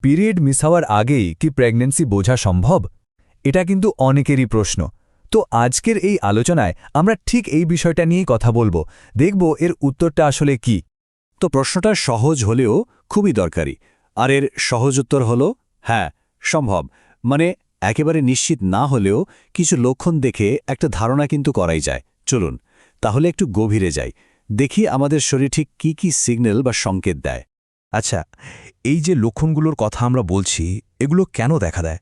Period miss হওয়ার আগেই কি প্রেগন্যান্সি বোঝা সম্ভব? এটা কিন্তু অনেকেরই প্রশ্ন। তো আজকের এই আলোচনায় আমরা ঠিক এই বিষয়টা নিয়েই কথা বলবো, দেখব এর উত্তরটা আসলে কি। তো প্রশ্নটা সহজ হলেও খুবই দরকারি, আর এর সহজ উত্তর হল হ্যাঁ, সম্ভব। মানে একেবারে নিশ্চিত না হলেও কিছু লক্ষণ দেখে একটা ধারণা কিন্তু করাই যায়। চলুন তাহলে একটু গভীরে যাই, দেখি আমাদের শরীর ঠিক কি সিগন্যাল বা সংকেত দেয়। আচ্ছা, এই যে লক্ষণগুলোর কথা আমরা বলছি, এগুলো কেন দেখা দেয়?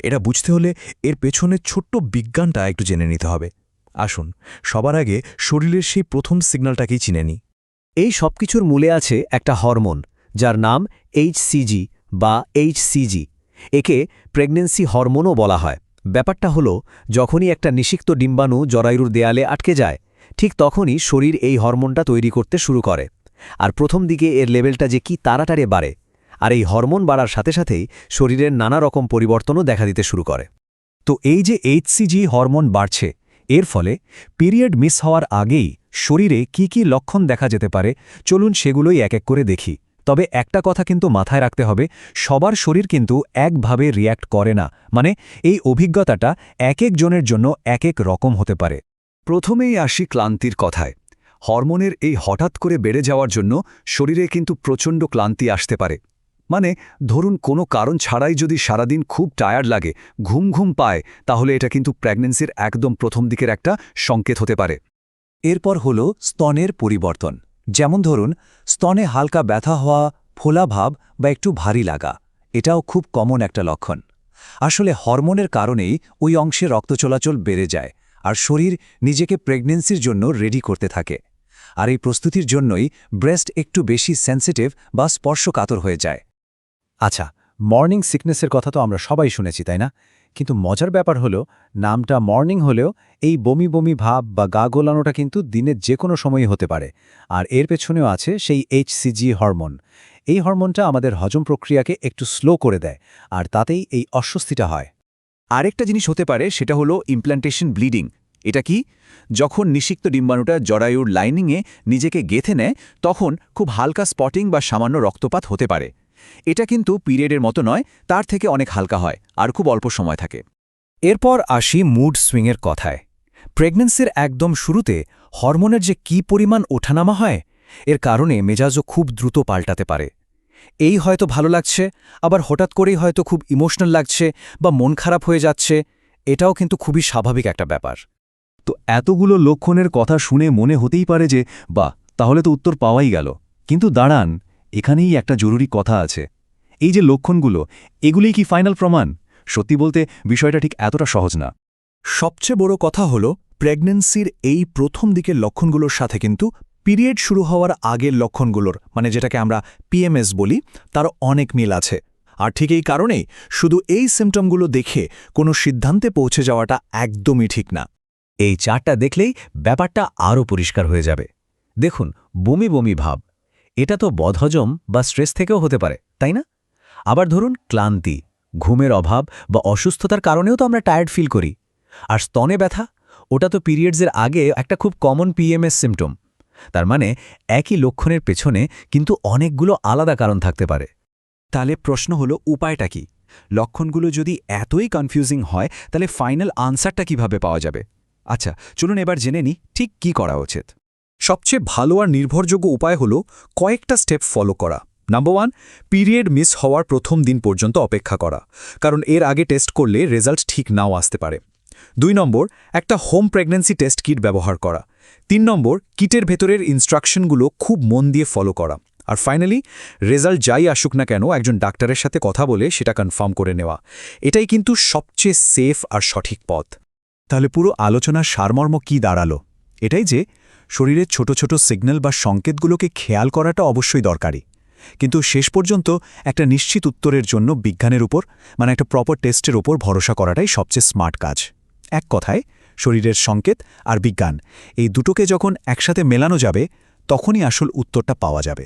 এটা বুঝতে হলে এর পেছনে ছোট্ট বিজ্ঞানটা একটু জেনে নিতে হবে। আসুন, সবার আগে শরীরের সেই প্রথম সিগন্যালটাকেই চিনে নিই। এই সবকিছুর মূলে আছে একটা হরমোন, যার নাম HCG বা HCG। একে প্রেগন্যান্সি হরমোনও বলা হয়। ব্যাপারটা হলো, যখনই একটা নিষিক্ত ডিম্বাণু জরায়ুর দেয়ালে আটকে যায়, ঠিক তখনই শরীর এই হরমোনটা তৈরি করতে শুরু করে। আর প্রথম দিকে এর লেভেলটা যে কি তাড়াতাড়ি বাড়ে, আর এই হরমোন বাড়ার সাথে সাথেই শরীরের নানা রকম পরিবর্তনও দেখা দিতে শুরু করে। তো এই যে HCG হরমোন বাড়ছে, এর ফলে পিরিয়ড মিস হওয়ার আগেই শরীরে কি লক্ষণ দেখা যেতে পারে, চলুন সেগুলোই এক এক করে দেখি। তবে একটা কথা কিন্তু মাথায় রাখতে হবে, সবার শরীর কিন্তু একভাবে রিয়্যাক্ট করে না। মানে এই অভিজ্ঞতাটা এক একজনের জন্য এক এক রকম হতে পারে। প্রথমেই আসি ক্লান্তির কথায়। হরমোনের এই হঠাৎ করে বেড়ে যাওয়ার জন্য শরীরে কিন্তু প্রচণ্ড ক্লান্তি আসতে পারে। মানে ধরুন কোনো কারণ ছাড়াই যদি সারাদিন খুব টায়ার্ড লাগে, ঘুম পায়, তাহলে এটা কিন্তু প্রেগন্যান্সির একদম প্রথম দিকের একটা সংকেত হতে পারে। এরপর হলো স্তনের পরিবর্তন। যেমন ধরুন, স্তনে হালকা ব্যথা হওয়া, ফোলা ভাব বা একটু ভারী লাগা, এটাও খুব কমন একটা লক্ষণ। আসলে হরমোনের কারণেই ওই অংশে রক্ত চলাচল বেড়ে যায়, আর শরীর নিজেকে প্রেগন্যান্সির জন্য রেডি করতে থাকে। আর এই প্রস্তুতির জন্যই ব্রেস্ট একটু বেশি সেন্সিটিভ বা স্পর্শকাতর হয়ে যায়। আচ্ছা, মর্নিং সিকনেসের কথা তো আমরা সবাই শুনেছি, তাই না? কিন্তু মজার ব্যাপার হলো, নামটা মর্নিং হলেও এই বমি বমি ভাব বা গা গোলানোটা কিন্তু দিনের যে কোনো সময়ই হতে পারে। আর এর পেছনেও আছে সেই HCG হরমোন। এই হরমোনটা আমাদের হজম প্রক্রিয়াকে একটু স্লো করে দেয়, আর তাতেই এই অস্বস্তিটা হয়। আরেকটা জিনিস হতে পারে, সেটা হলো ইমপ্ল্যান্টেশন ব্লিডিং। এটা কি? যখন নিষিক্ত ডিম্বাণুটা জরায়ুর লাইনিংয়ে নিজেকে গেঁথে নেয়, তখন খুব হালকা স্পটিং বা সামান্য রক্তপাত হতে পারে। এটা কিন্তু পিরিয়ডের মতো নয়, তার থেকে অনেক হালকা হয় আর খুব অল্প সময় থাকে। এরপর আসি মুড সুইংয়ের কথায়। প্রেগন্যান্সির একদম শুরুতে হরমোনের যে কি পরিমাণ ওঠানামা হয়, এর কারণে মেজাজও খুব দ্রুত পাল্টাতে পারে। এই হয়তো ভালো লাগছে, আবার হঠাৎ করেই হয়তো খুব ইমোশনাল লাগছে বা মন খারাপ হয়ে যাচ্ছে। এটাও কিন্তু খুবই স্বাভাবিক একটা ব্যাপার। তো এতগুলো লক্ষণের কথা শুনে মনে হতেই পারে যে বাহ, তাহলে তো উত্তর পাওয়াই গেল। কিন্তু দাঁড়ান, এখানেই একটা জরুরি কথা আছে। এই যে লক্ষণগুলো, এগুলিই কি ফাইনাল প্রমাণ? সত্যি বলতে বিষয়টা ঠিক এতটা সহজ না। সবচেয়ে বড় কথা হলো, প্রেগন্যান্সির এই প্রথম দিকের লক্ষণগুলোর সাথে কিন্তু পিরিয়ড শুরু হওয়ার আগের লক্ষণগুলোর, মানে যেটাকে আমরা PMS বলি, তার অনেক মিল আছে। আর ঠিক এই কারণেই শুধু এই সিমটমগুলো দেখে কোনো সিদ্ধান্তে পৌঁছে যাওয়াটা একদমই ঠিক না। এই চারটা দেখলেই ব্যাপারটা আরও পরিষ্কার হয়ে যাবে। দেখুন, বমি বমি ভাব, এটা তো বদহজম বা স্ট্রেস থেকেও হতে পারে, তাই না? আবার ধরুন ক্লান্তি, ঘুমের অভাব বা অসুস্থতার কারণেও তো আমরা টায়ার্ড ফিল করি। আর স্তনে ব্যথা, ওটা তো পিরিয়ডসের আগে একটা খুব কমন PMS সিমটম। তার মানে একই লক্ষণের পেছনে কিন্তু অনেকগুলো আলাদা কারণ থাকতে পারে। তাহলে প্রশ্ন হলো, উপায়টা কি? লক্ষণগুলো যদি এতই কনফিউজিং হয়, তাহলে ফাইনাল আনসারটা কিভাবে পাওয়া যাবে? আচ্ছা, চলুন এবার জেনে নিই ঠিক কি করা উচিত। সবচেয়ে ভালো আর নির্ভরযোগ্য উপায় হলো কয়েকটা স্টেপ ফলো করা। নাম্বার 1, পিরিয়ড মিস হওয়ার প্রথম দিন পর্যন্ত অপেক্ষা করা, কারণ এর আগে টেস্ট করলে রেজাল্ট ঠিক নাও আসতে পারে। 2 নম্বর, একটা হোম প্রেগন্যান্সি টেস্ট কিট ব্যবহার করা। 3 নম্বর, কিটের ভেতরের ইনস্ট্রাকশনগুলো খুব মন দিয়ে ফলো করা। আর ফাইনালি, রেজাল্ট যাই আসুক না কেন, একজন ডাক্তারের সাথে কথা বলে সেটা কনফার্ম করে নেওয়া। এটাই কিন্তু সবচেয়ে সেফ আর সঠিক পথ। তাহলে পুরো আলোচনার সারমর্ম কি দাঁড়ালো? এটাই যে শরীরের ছোট ছোট সিগন্যাল বা সংকেতগুলোকে খেয়াল করাটা অবশ্যই দরকারি, কিন্তু শেষ পর্যন্ত একটা নিশ্চিত উত্তরের জন্য বিজ্ঞানের উপর, মানে একটা প্রপার টেস্টের উপর ভরসা করাটাই সবচেয়ে স্মার্ট কাজ। এক কথায়, শরীরের সংকেত আর বিজ্ঞান, এই দুটোকে যখন একসাথে মেলানো যাবে, তখনই আসল উত্তরটা পাওয়া যাবে।